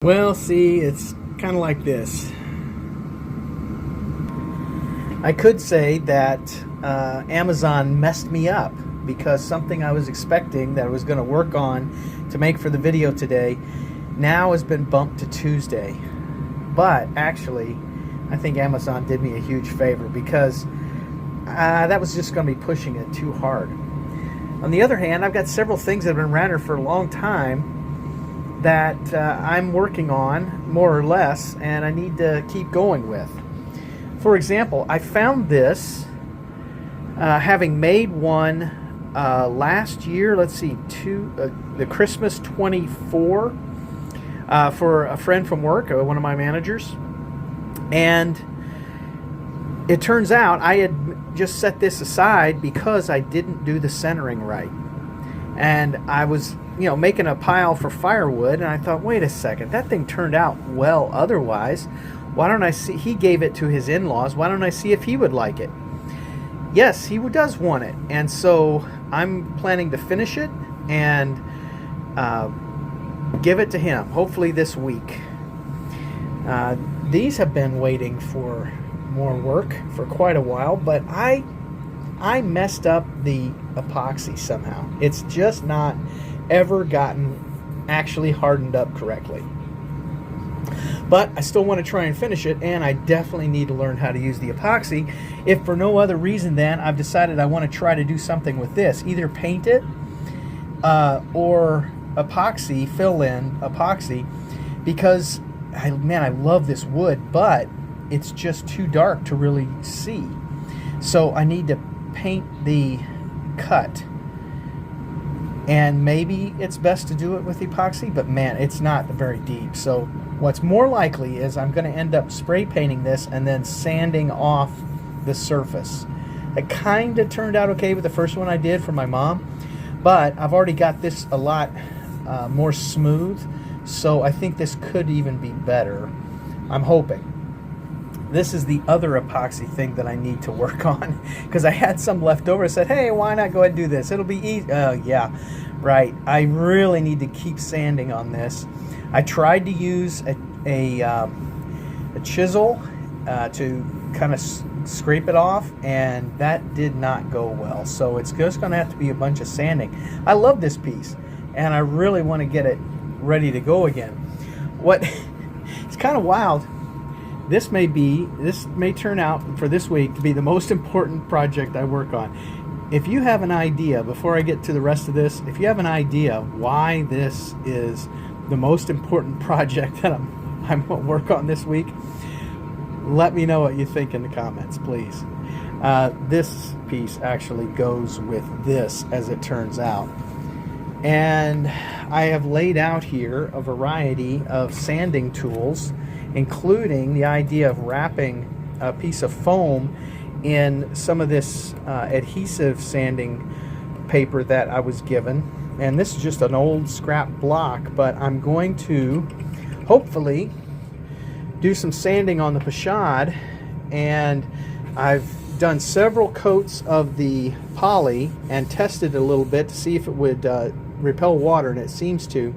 Well, see, it's kind of like this. I could say that Amazon messed me up because something I was expecting that I was going to work on to make for the video today now has been bumped to Tuesday. But actually, I think Amazon did me a huge favor because that was just going to be pushing it too hard. On the other hand, I've got several things that have been around here for a long time that I'm working on, more or less, and I need to keep going with. For example, I found this, having made one last year, let's see, the Christmas 24, for a friend from work, one of my managers. And it turns out I had just set this aside because I didn't do the centering right. And I was, making a pile for firewood, and I thought, wait a second, that thing turned out well otherwise. Why don't I see? He gave it to his in-laws. Why don't I see if he would like it? Yes, he does want it. And so I'm planning to finish it and give it to him, hopefully this week. These have been waiting for more work for quite a while, but I messed up the epoxy somehow. It's just not ever gotten actually hardened up correctly. But I still want to try and finish it, and I definitely need to learn how to use the epoxy. If for no other reason than I've decided I want to try to do something with this. Either paint it or epoxy, fill in epoxy, because I love this wood, but it's just too dark to really see. So I need to paint the cut. And maybe it's best to do it with epoxy, but man, it's not very deep. So what's more likely is I'm going to end up spray painting this and then sanding off the surface. It kind of turned out okay with the first one I did for my mom, but I've already got this a lot more smooth, so I think this could even be better. I'm hoping. This is the other epoxy thing that I need to work on, because I had some left over. I said, hey, why not go ahead and do this? It'll be easy. Yeah, right. I really need to keep sanding on this. I tried to use a chisel to kind of scrape it off, and that did not go well. So it's just going to have to be a bunch of sanding. I love this piece, and I really want to get it ready to go again. It's kind of wild. This may turn out for this week to be the most important project I work on. If you have an idea, before I get to the rest of this, if you have an idea why this is the most important project that I'm going to work on this week, let me know what you think in the comments, please. This piece actually goes with this, as it turns out. And I have laid out here a variety of sanding tools, including the idea of wrapping a piece of foam in some of this adhesive sanding paper that I was given. And this is just an old scrap block, but I'm going to hopefully do some sanding on the Pashad, and I've done several coats of the poly and tested it a little bit to see if it would repel water, and it seems to.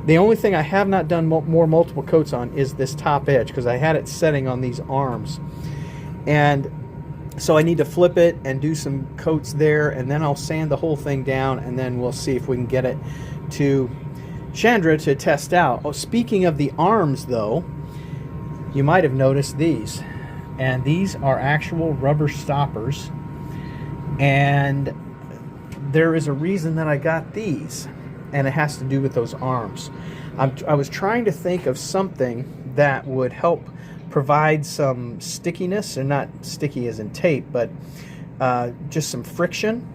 The only thing I have not done more multiple coats on is this top edge, because I had it setting on these arms. And so I need to flip it and do some coats there, and then I'll sand the whole thing down, and then we'll see if we can get it to Chandra to test out. Oh, speaking of the arms, though, you might have noticed these. And these are actual rubber stoppers. And there is a reason that I got these, and it has to do with those arms. I was trying to think of something that would help provide some stickiness, and not sticky as in tape, but just some friction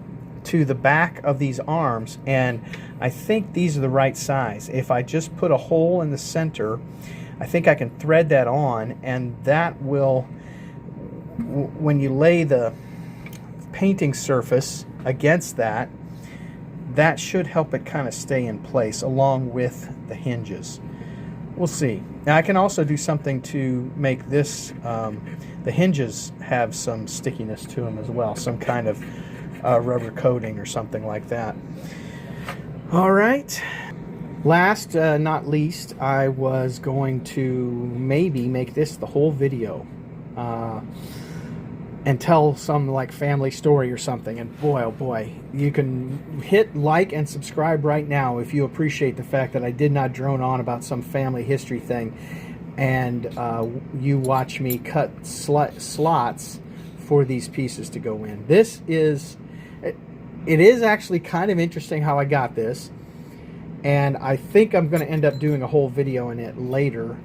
to the back of these arms, and I think these are the right size. If I just put a hole in the center, I think I can thread that on, and that will, when you lay the painting surface against that, that should help it kind of stay in place along with the hinges. We'll see. Now I can also do something to make this, the hinges have some stickiness to them as well, some kind of rubber coating or something like that. All right. Last, not least, I was going to maybe make this the whole video and tell some like family story or something. And boy, oh boy, you can hit like and subscribe right now if you appreciate the fact that I did not drone on about some family history thing, and you watch me cut slots for these pieces to go in. This is, it is actually kind of interesting how I got this. And I think I'm going to end up doing a whole video in it later,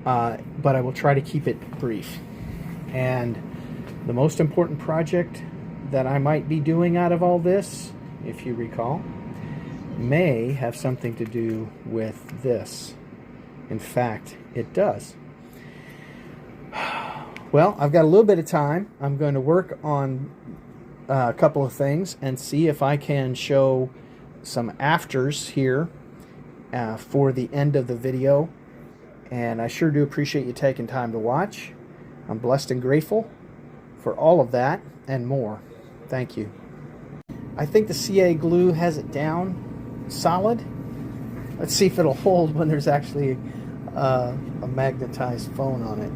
but I will try to keep it brief. And the most important project that I might be doing out of all this, if you recall, may have something to do with this. In fact, it does. Well, I've got a little bit of time. I'm going to work on a couple of things and see if I can show some afters here for the end of the video, and I sure do appreciate you taking time to watch. I'm blessed and grateful for all of that and more. Thank you. I think the CA glue has it down solid. Let's see if it'll hold when there's actually a magnetized phone on it.